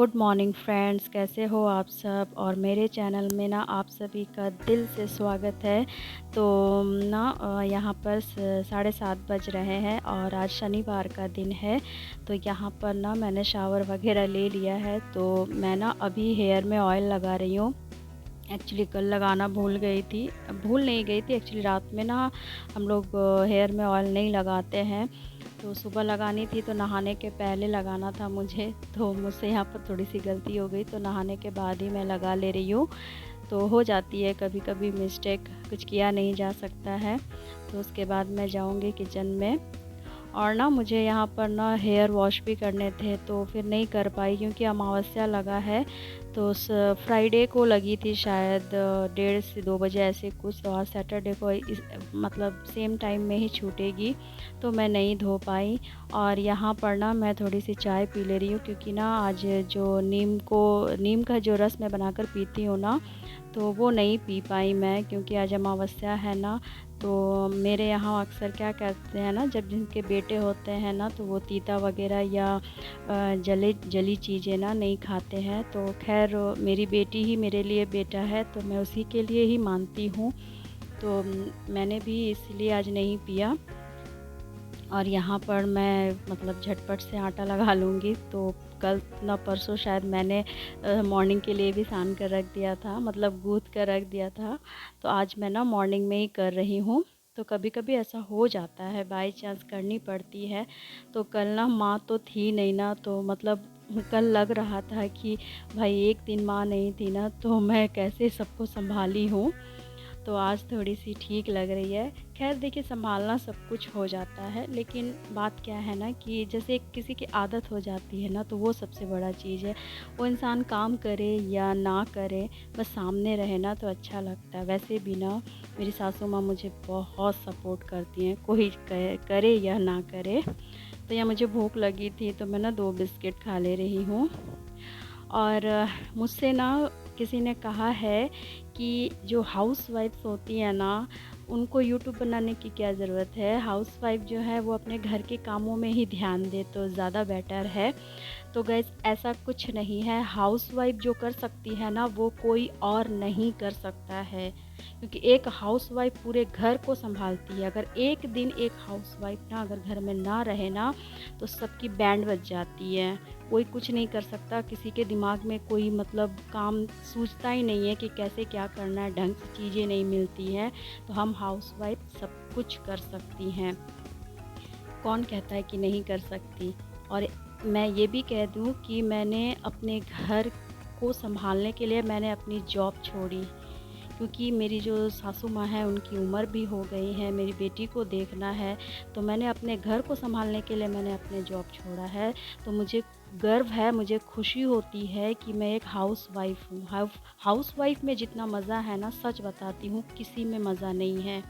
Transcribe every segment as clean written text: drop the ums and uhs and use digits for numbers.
Good morning friends, कैसे हो आप सब। और मेरे चैनल में ना आप सभी का दिल से स्वागत है। तो ना यहाँ पर 7:30 बज रहे हैं और आज शनिवार का दिन है। तो यहाँ पर ना मैंने शावर वगैरह ले लिया है। तो मैं ना अभी हेयर में ऑयल लगा रही हूँ। एक्चुअली कल लगाना भूल नहीं गई थी। एक्चुअली रात में ना हम लोग हेयर में ऑयल नहीं लगाते हैं। तो सुबह लगानी थी, तो नहाने के पहले लगाना था मुझे। तो मुझसे यहाँ पर थोड़ी सी गलती हो गई, तो नहाने के बाद ही मैं लगा ले रही हूँ। तो हो जाती है कभी कभी मिस्टेक, कुछ किया नहीं जा सकता है। तो उसके बाद मैं जाऊँगी किचन में। और ना मुझे यहाँ पर ना हेयर वॉश भी करने थे, तो फिर नहीं कर पाई क्योंकि अमावस्या लगा है। तो उस फ्राइडे को लगी थी शायद 1:30 से 2 बजे ऐसे कुछ। तो आज सैटरडे को मतलब सेम टाइम में ही छूटेगी, तो मैं नहीं धो पाई। और यहाँ पर ना मैं थोड़ी सी चाय पी ले रही हूँ क्योंकि ना आज जो नीम का जो रस मैं बनाकर पीती हूँ ना, तो वो नहीं पी पाई मैं क्योंकि आज अमावस्या है ना। तो मेरे यहाँ अक्सर क्या कहते हैं ना, जब जिनके बेटे होते हैं ना, तो वो तीता वगैरह या जली चीज़ें ना नहीं खाते हैं। तो खैर मेरी बेटी ही मेरे लिए बेटा है, तो मैं उसी के लिए ही मानती हूँ। तो मैंने भी इसलिए आज नहीं पिया। और यहाँ पर मैं मतलब झटपट से आटा लगा लूँगी। तो कल ना परसों शायद मैंने मॉर्निंग के लिए भी सान कर रख दिया था, मतलब गूँथ कर रख दिया था। तो आज मैं ना मॉर्निंग में ही कर रही हूँ। तो कभी कभी ऐसा हो जाता है, बाई चांस करनी पड़ती है। तो कल ना माँ तो थी नहीं ना, तो मतलब कल लग रहा था कि भाई एक दिन माँ नहीं थी ना, तो मैं कैसे सबको संभाली हूँ। तो आज थोड़ी सी ठीक लग रही है। खैर देखिए, संभालना सब कुछ हो जाता है, लेकिन बात क्या है ना कि जैसे किसी की आदत हो जाती है ना, तो वो सबसे बड़ा चीज़ है। वो इंसान काम करे या ना करे, बस सामने रहे ना तो अच्छा लगता है। वैसे भी ना मेरी सासू माँ मुझे बहुत सपोर्ट करती हैं, कोई करे या ना करे। तो यहाँ मुझे भूख लगी थी, तो मैं ना 2 बिस्किट खा ले रही हूँ। और मुझसे ना किसी ने कहा है कि जो हाउसवाइफ्स होती हैं ना, उनको यूट्यूब बनाने की क्या ज़रूरत है। हाउसवाइफ जो है वो अपने घर के कामों में ही ध्यान दे तो ज़्यादा बेटर है। तो गाइस, ऐसा कुछ नहीं है। हाउसवाइफ जो कर सकती है ना, वो कोई और नहीं कर सकता है, क्योंकि एक हाउसवाइफ पूरे घर को संभालती है। अगर एक दिन एक हाउसवाइफ ना अगर घर में ना रहे ना, तो सबकी बैंड बज जाती है। कोई कुछ नहीं कर सकता, किसी के दिमाग में कोई मतलब काम सूझता ही नहीं है कि कैसे क्या करना है, ढंग से चीज़ें नहीं मिलती हैं। तो हम हाउसवाइफ सब कुछ कर सकती हैं, कौन कहता है कि नहीं कर सकती। और मैं ये भी कह दूँ कि मैंने अपने घर को संभालने के लिए मैंने अपनी जॉब छोड़ी, क्योंकि मेरी जो सासू माँ हैं उनकी उम्र भी हो गई है, मेरी बेटी को देखना है। तो मैंने अपने घर को संभालने के लिए मैंने अपने जॉब छोड़ा है। तो मुझे गर्व है, मुझे खुशी होती है कि मैं एक हाउसवाइफ हूँ। हाउसवाइफ में जितना मज़ा है ना, सच बताती हूँ, किसी में मज़ा नहीं है।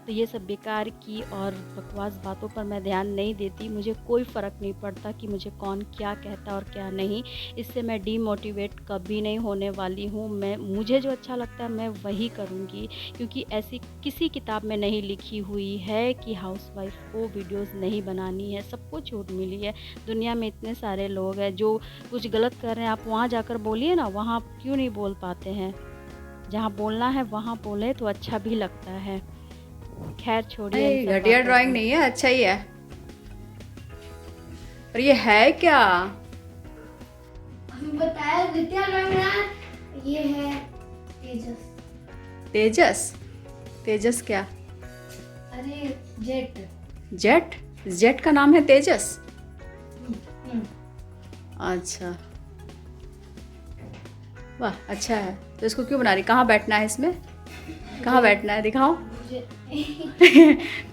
तो ये सब बेकार की और बकवास बातों पर मैं ध्यान नहीं देती। मुझे कोई फ़र्क नहीं पड़ता कि मुझे कौन क्या कहता और क्या नहीं। इससे मैं डीमोटिवेट कभी नहीं होने वाली हूँ। मुझे जो अच्छा लगता है मैं वही करूँगी, क्योंकि ऐसी किसी किताब में नहीं लिखी हुई है कि हाउसवाइफ को वीडियोस नहीं बनानी है। सबको छूट मिली है। दुनिया में इतने सारे लोग हैं जो कुछ गलत कर रहे हैं, आप वहाँ जाकर बोलिए ना। वहाँ क्यों नहीं बोल पाते हैं? जहाँ बोलना है वहाँ बोले तो अच्छा भी लगता है। खैर छोड़िए इन नहीं, सब घटिया बातों ड्राइंग को। नहीं है, अच्छा ही है। और ये है क्या? हमें बताया विद्या रंगनाथ। ये है तेजस। तेजस? तेजस क्या? अरे जेट। जेट? जेट का नाम है तेजस? हम्म। अच्छा, वाह, अच्छा है। तो इसको क्यों बना रही? कहाँ बैठना है इसमें? कहाँ बैठना है, दिखाओ। मुझे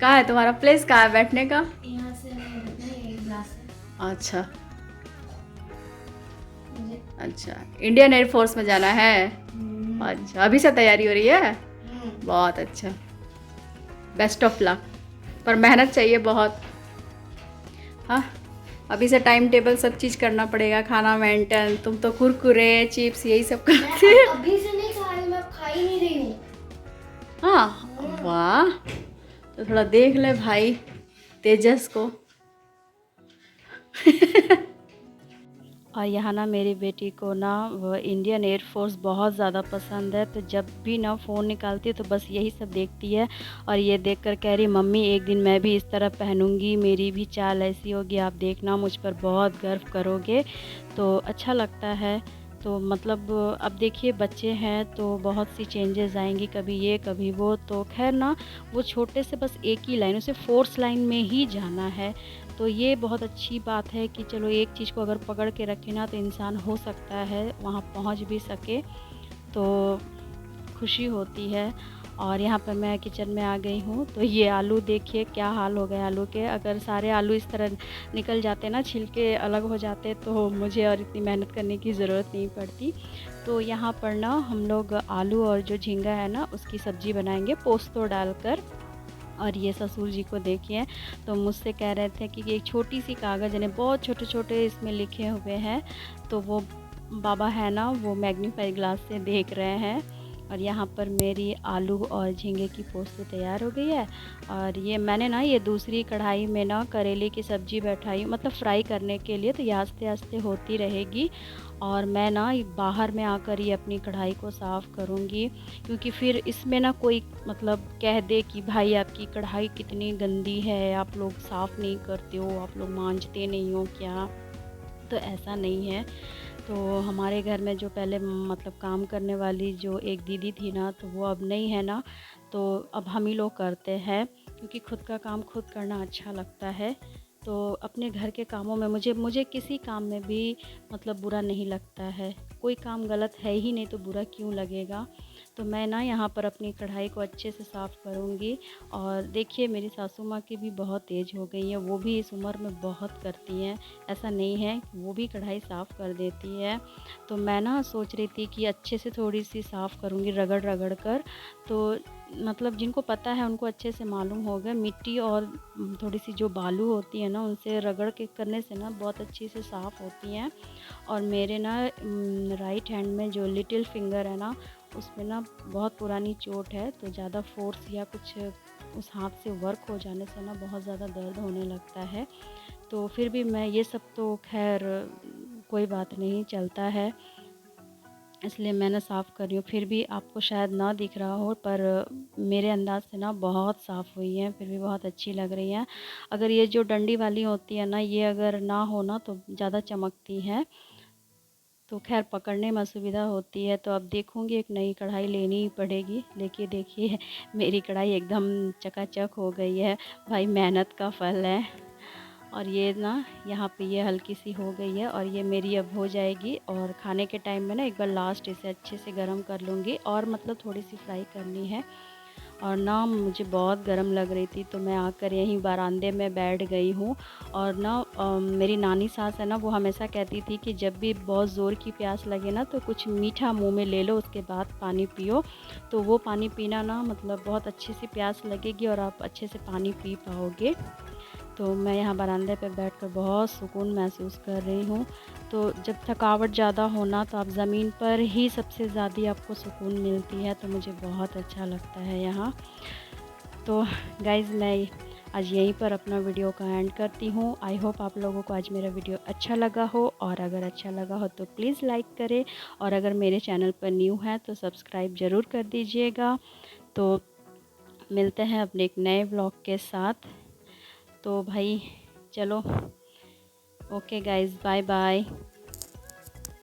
कहाँ है तुम्हारा प्लेस, कहाँ है बैठने का? यहाँ से नहीं, ग्लास है अच्छा मुझे। अच्छा, इंडियन एयरफोर्स में जाना है। अच्छा, अभी से तैयारी हो रही है? बहुत अच्छा, बेस्ट ऑफ लक। पर मेहनत चाहिए बहुत। हाँ, अभी से टाइम टेबल सब चीज़ करना पड़ेगा, खाना मेंटेन। तुम तो कुरकुरे चिप्स यही सब करते मैं हैं। अभी से नहीं खा रही, मैं खा ही नहीं रही हूँ। हाँ, वाह। तो थोड़ा देख ले भाई तेजस को। और यहाँ ना मेरी बेटी को ना वो इंडियन एयरफोर्स बहुत ज़्यादा पसंद है, तो जब भी ना फ़ोन निकालती है तो बस यही सब देखती है। और ये देखकर कह रही मम्मी एक दिन मैं भी इस तरह पहनूंगी, मेरी भी चाल ऐसी होगी, आप देखना मुझ पर बहुत गर्व करोगे। तो अच्छा लगता है। तो मतलब अब देखिए बच्चे हैं तो बहुत सी चेंजेस आएंगी, कभी ये कभी वो। तो खैर ना वो छोटे से बस एक ही लाइन, उसे फोर्स लाइन में ही जाना है। तो ये बहुत अच्छी बात है कि चलो एक चीज़ को अगर पकड़ के रखे ना तो इंसान हो सकता है वहाँ पहुँच भी सके। तो खुशी होती है। और यहाँ पर मैं किचन में आ गई हूँ, तो ये आलू देखिए क्या हाल हो गए आलू के। अगर सारे आलू इस तरह निकल जाते ना, छिलके अलग हो जाते, तो मुझे और इतनी मेहनत करने की ज़रूरत नहीं पड़ती। तो यहाँ पर ना हम लोग आलू और जो झींगा है ना उसकी सब्ज़ी बनाएंगे पोस्तो डालकर। और ये ससुर जी को देखिए, तो मुझसे कह रहे थे कि एक छोटी सी कागज़ यानी बहुत छोटे छोटे इसमें लिखे हुए हैं। तो वो बाबा है ना वो मैग्नीफाई ग्लास से देख रहे हैं। और यहाँ पर मेरी आलू और झींगे की पोस्त तैयार हो गई है। और ये मैंने ना ये दूसरी कढ़ाई में ना करेले की सब्ज़ी बैठाई, मतलब फ्राई करने के लिए। तो ये आस्ते आस्ते होती रहेगी। और मैं ना बाहर में आकर ही अपनी कढ़ाई को साफ़ करूँगी, क्योंकि फिर इसमें ना कोई मतलब कह दे कि भाई आपकी कढ़ाई कितनी गंदी है, आप लोग साफ़ नहीं करते हो, आप लोग मांजते नहीं हो क्या। तो ऐसा नहीं है। तो हमारे घर में जो पहले मतलब काम करने वाली जो एक दीदी थी ना, तो वो अब नहीं है ना। तो अब हम ही लोग करते हैं, क्योंकि खुद का काम खुद करना अच्छा लगता है। तो अपने घर के कामों में मुझे मुझे किसी काम में भी मतलब बुरा नहीं लगता है। कोई काम गलत है ही नहीं तो बुरा क्यों लगेगा। तो मैं ना यहाँ पर अपनी कढ़ाई को अच्छे से साफ़ करूँगी। और देखिए मेरी सासू माँ की भी बहुत एज हो गई है, वो भी इस उम्र में बहुत करती हैं। ऐसा नहीं है, वो भी कढ़ाई साफ़ कर देती है। तो मैं ना सोच रही थी कि अच्छे से थोड़ी सी साफ़ करूँगी रगड़ रगड़ कर। तो मतलब जिनको पता है उनको अच्छे से मालूम होगा, मिट्टी और थोड़ी सी जो बालू होती है ना उनसे रगड़ के करने से ना बहुत अच्छी से साफ़ होती हैं। और मेरे ना राइट हैंड में जो लिटिल फिंगर है ना उसमें ना बहुत पुरानी चोट है, तो ज़्यादा फोर्स या कुछ उस हाथ से वर्क हो जाने से ना बहुत ज़्यादा दर्द होने लगता है। तो फिर भी मैं ये सब तो खैर कोई बात नहीं, चलता है, इसलिए मैं ना साफ़ कर रही हूँ। फिर भी आपको शायद ना दिख रहा हो, पर मेरे अंदाज़ से ना बहुत साफ़ हुई है, फिर भी बहुत अच्छी लग रही है। अगर ये जो डंडी वाली होती है ना, ये अगर ना हो ना तो ज़्यादा चमकती है। तो खैर पकड़ने में असुविधा होती है। तो अब देखूँगी एक नई कढ़ाई लेनी ही पड़ेगी। लेकिन देखिए मेरी कढ़ाई एकदम चकाचक हो गई है, भाई मेहनत का फल है। और ये ना यहाँ पे ये हल्की सी हो गई है और ये मेरी अब हो जाएगी। और खाने के टाइम में ना एक बार लास्ट इसे अच्छे से गरम कर लूँगी, और मतलब थोड़ी सी फ्राई करनी है। और ना मुझे बहुत गर्म लग रही थी, तो मैं आकर यहीं बरामदे में बैठ गई हूँ। और ना मेरी नानी सास है ना, वो हमेशा कहती थी कि जब भी बहुत ज़ोर की प्यास लगे ना तो कुछ मीठा मुंह में ले लो, उसके बाद पानी पियो। तो वो पानी पीना ना मतलब बहुत अच्छी सी प्यास लगेगी और आप अच्छे से पानी पी पाओगे। तो मैं यहाँ बरामदे पे बैठकर बहुत सुकून महसूस कर रही हूँ। तो जब थकावट ज़्यादा हो ना तो आप ज़मीन पर ही सबसे ज़्यादा आपको सुकून मिलती है, तो मुझे बहुत अच्छा लगता है यहाँ। तो गाइज़ मैं आज यहीं पर अपना वीडियो का एंड करती हूँ। आई होप आप लोगों को आज मेरा वीडियो अच्छा लगा हो, और अगर अच्छा लगा हो तो प्लीज़ लाइक करें, और अगर मेरे चैनल पर न्यू है तो सब्सक्राइब ज़रूर कर दीजिएगा। तो मिलते हैं अपने एक नए ब्लॉग के साथ। तो भाई चलो, ओके गाइज़, बाय बाय।